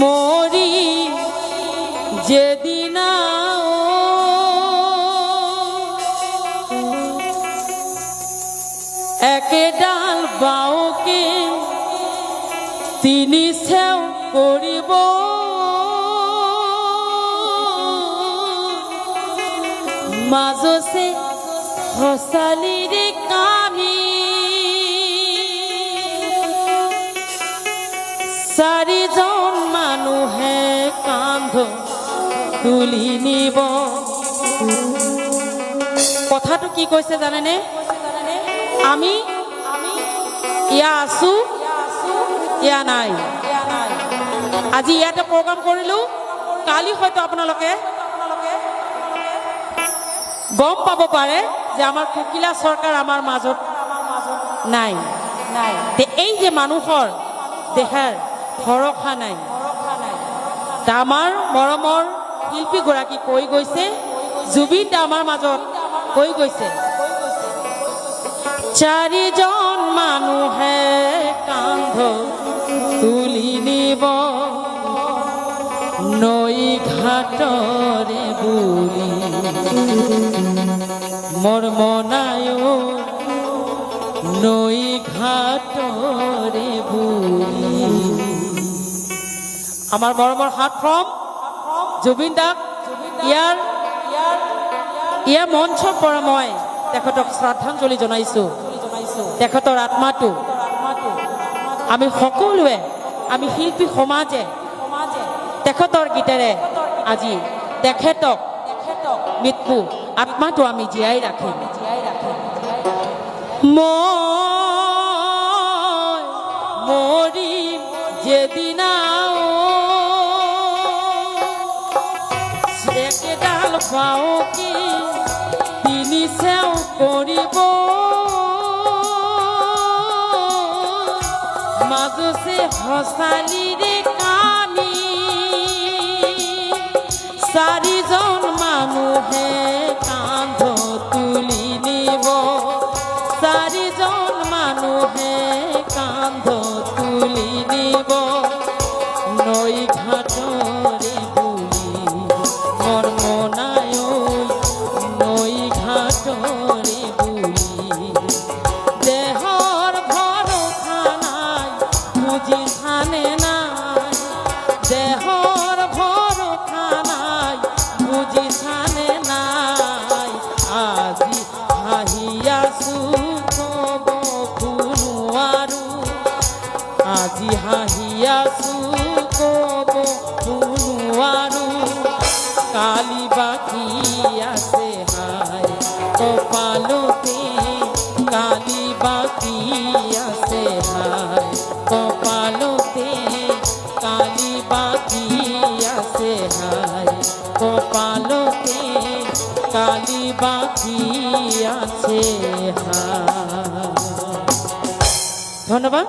মৰি যেদিন একে ডাল বাউকে তিনি সেও কৰিব মাজছে হসালিৰে কামি চাৰিজন মানুহে কান্ধ তুলি নিব। কথাটো কি কৈছে জানেনে? আমি ইয়া আছো ইয়া নাই। আজি ইয়াতে প্ৰগ্ৰাম কৰিলো, কালি হয়তো আপোনালোকে গম পাব পাৰে যে আমাৰ কুকিলা চৰকাৰ আমাৰ মাজত নাই। এই যে মানুহৰ দেহাৰ ভৰসা নাই, আমাৰ মৰমৰ শিল্পীগৰাকী কৈ গৈছে, জুবিন দা আমাৰ মাজত কৈ গৈছে, চাৰিজন মানুহে কান্ধ তুলি নিব নৈ ঘাটৰে বুলি মোৰ মনায়ো নৈ ঘাটৰে বুলি। আমাৰ মৰমৰ হাত ফ্ৰম জুবিন দাক ইয়াৰ মঞ্চৰ পৰা মই তেখেতক শ্ৰদ্ধাঞ্জলি জনাইছো। তেখেতৰ আত্মাটো আমি সকলোৱে, আমি শিল্পী সমাজে তেখেতৰ গীতেৰে আজি তেখেতক মৃত্যু আত্মাটো আমি জীয়াই ৰাখিম। মই মৰিম যেদিনা একেডাল বাউকে তিনি সেও কৰিব মাজছে হসালিৰে কামি চাৰিজন মানুহে কান্ধ তুলি নিব, চাৰিজন মানুহে কান্ধ তুলি নিব নৈ ঘাটৰে বুলি মোৰ মনায়ো নৈ ঘাটৰে বুলি। দেহৰ ভৰসা নাই বুজি জানে নাই, দেহৰ ভৰসা নাই বুজি জানে নাই। আজি হাঁহি আছো কব নোৱাৰো, আজি হাঁহি আছো কব নোৱাৰো, কালি বাকী আছে হাই কপালতে, কালি বাকী আছে হাই কপালতে, কালি বাকী আছে হাই কপালতে, কালি বাকী আছে হাই। ধন্যবাদ।